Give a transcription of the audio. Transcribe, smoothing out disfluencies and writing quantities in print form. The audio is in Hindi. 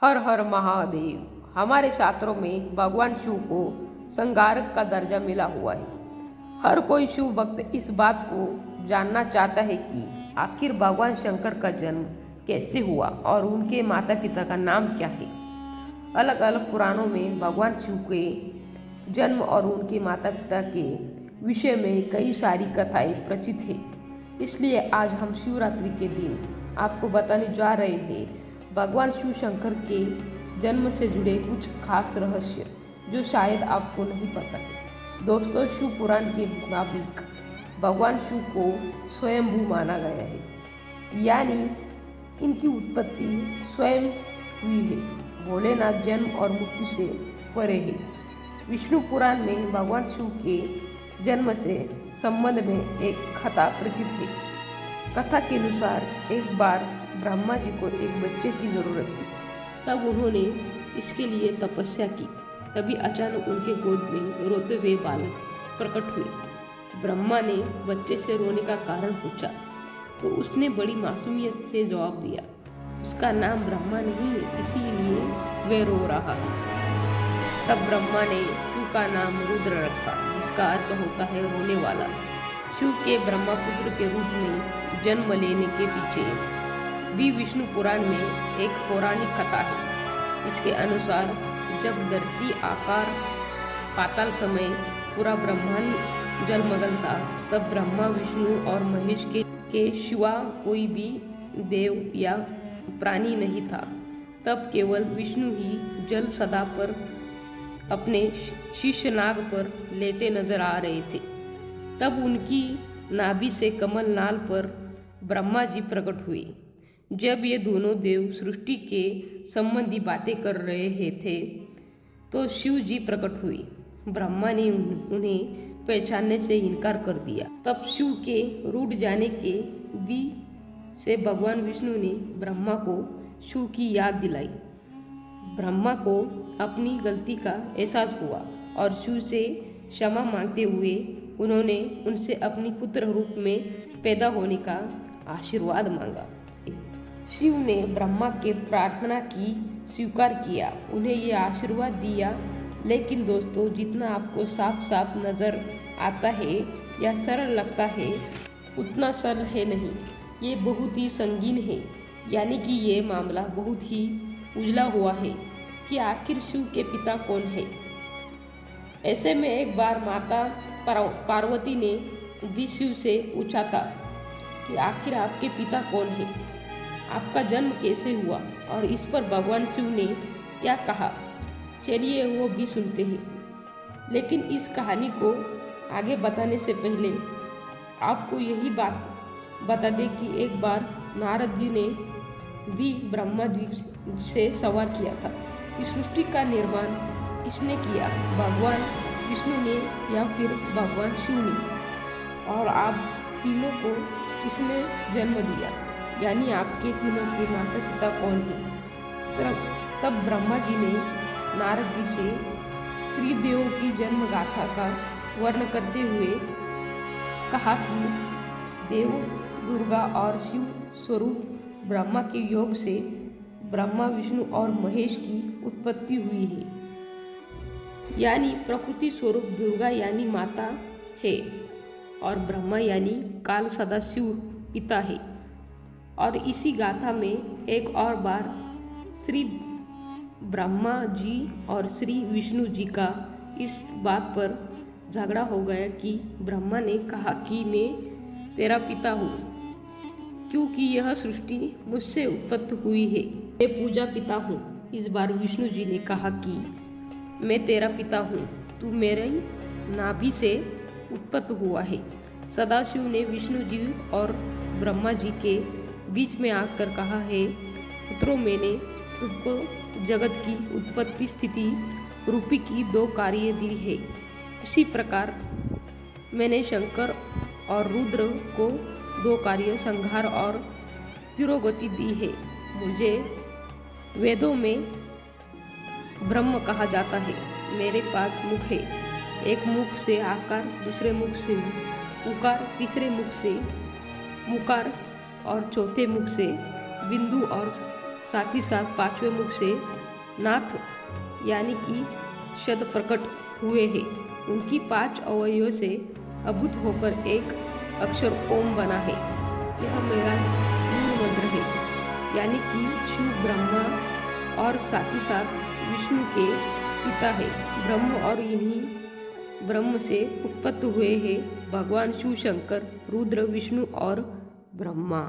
हर हर महादेव। हमारे शास्त्रों में भगवान शिव को संहारक का दर्जा मिला हुआ है। हर कोई शिव भक्त इस बात को जानना चाहता है कि आखिर भगवान शंकर का जन्म कैसे हुआ और उनके माता पिता का नाम क्या है। अलग अलग पुराणों में भगवान शिव के जन्म और उनके माता पिता के विषय में कई सारी कथाएं प्रचलित है। इसलिए आज हम शिवरात्रि के दिन आपको बताने जा रहे हैं भगवान शिव शंकर के जन्म से जुड़े कुछ खास रहस्य जो शायद आपको नहीं पता है। दोस्तों, शिव पुराण के मुताबिक भगवान शिव को स्वयंभू माना गया है, यानी इनकी उत्पत्ति स्वयं हुई है। भोलेनाथ जन्म और मृत्यु से परे है। विष्णु पुराण में भगवान शिव के जन्म से संबंध में एक कथा प्रचलित है। कथा के अनुसार एक बार ब्रह्मा जी को एक बच्चे की ज़रूरत थी। तब उन्होंने इसके लिए तपस्या की। तभी अचानक उनके गोद में रोते हुए बालक प्रकट हुए। ब्रह्मा ने बच्चे से रोने का कारण पूछा तो उसने बड़ी मासूमियत से जवाब दिया, उसका नाम ब्रह्मा नहीं है, इसीलिए वह रो रहा है। तब ब्रह्मा ने शिव का नाम रुद्र रखा, जिसका अर्थ होता है रोने वाला। शिव के ब्रह्मपुत्र के रूप में जन्म लेने के पीछे भी विष्णु पुराण में एक पौराणिक कथा है। इसके अनुसार जब धरती आकार पाताल समय पूरा ब्रह्मांड जलमग्न था, तब ब्रह्मा विष्णु और महेश के सिवा कोई भी देव या प्राणी नहीं था। तब केवल विष्णु ही जल सदा पर अपने शिष्य नाग पर लेटे नजर आ रहे थे। तब उनकी नाभि से कमल नाल पर ब्रह्मा जी प्रकट हुए। जब ये दोनों देव सृष्टि के संबंधी बातें कर रहे थे तो शिव जी प्रकट हुए। ब्रह्मा ने उन्हें पहचानने से इनकार कर दिया। तब शिव के रूठ जाने के भी से भगवान विष्णु ने ब्रह्मा को शिव की याद दिलाई। ब्रह्मा को अपनी गलती का एहसास हुआ और शिव से क्षमा मांगते हुए उन्होंने उनसे अपनी पुत्र रूप में पैदा होने का आशीर्वाद मांगा। शिव ने ब्रह्मा के प्रार्थना की स्वीकार किया, उन्हें ये आशीर्वाद दिया। लेकिन दोस्तों, जितना आपको साफ साफ नज़र आता है या सरल लगता है, उतना सरल है नहीं। ये बहुत ही संगीन है, यानी कि ये मामला बहुत ही उजला हुआ है कि आखिर शिव के पिता कौन है। ऐसे में एक बार माता पार्वती ने भी शिव से पूछा था कि आखिर आपके पिता कौन है, आपका जन्म कैसे हुआ, और इस पर भगवान शिव ने क्या कहा, चलिए वो भी सुनते हैं। लेकिन इस कहानी को आगे बताने से पहले आपको यही बात बता दें कि एक बार नारद जी ने भी ब्रह्मा जी से सवाल किया था कि सृष्टि का निर्माण किसने किया, भगवान विष्णु ने या फिर भगवान शिव ने, और आप तीनों को किसने जन्म दिया, यानी आपके तीनों के माता पिता कौन है। तब ब्रह्मा जी ने नारद जी से त्रिदेवों की जन्म गाथा का वर्णन करते हुए कहा कि देव, दुर्गा और शिव स्वरूप ब्रह्मा के योग से ब्रह्मा, विष्णु और महेश की उत्पत्ति हुई है। यानी प्रकृति स्वरूप दुर्गा यानी माता है और ब्रह्मा यानी काल सदाशिव पिता है। और इसी गाथा में एक और बार श्री ब्रह्मा जी और श्री विष्णु जी का इस बात पर झगड़ा हो गया कि ब्रह्मा ने कहा कि मैं तेरा पिता हूँ क्योंकि यह सृष्टि मुझसे उत्पत्ति हुई है, मैं पूजा पिता हूँ। इस बार विष्णु जी ने कहा कि मैं तेरा पिता हूँ, तू मेरे नाभि से उत्पत्ति हुआ है। सदाशिव ने विष्णु जी और ब्रह्मा जी के बीच में आकर कहा है, पुत्रों, मैंने तुमको जगत की उत्पत्ति स्थिति रूपी की 2 कार्य दी है। इसी प्रकार मैंने शंकर और रुद्र को 2 कार्य संहार और तिरोगति दी है। मुझे वेदों में ब्रह्म कहा जाता है। मेरे पास मुख है, एक मुख से आकार, दूसरे मुख से उकार, तीसरे मुख से मुकार और चौथे मुख से बिंदु और साथ ही साथ पांचवें मुख से नाथ यानी कि शब्द प्रकट हुए हैं। उनकी 5 अवयवों से अभूत होकर एक अक्षर ओम बना है। यह मेरा मूल मंत्र है, यानी कि शिव ब्रह्मा और साथ ही साथ विष्णु के पिता है। ब्रह्म और इन्हीं ब्रह्म से उत्पत्ति हुए हैं भगवान शिव, शंकर, रुद्र, विष्णु और ब्रह्मा।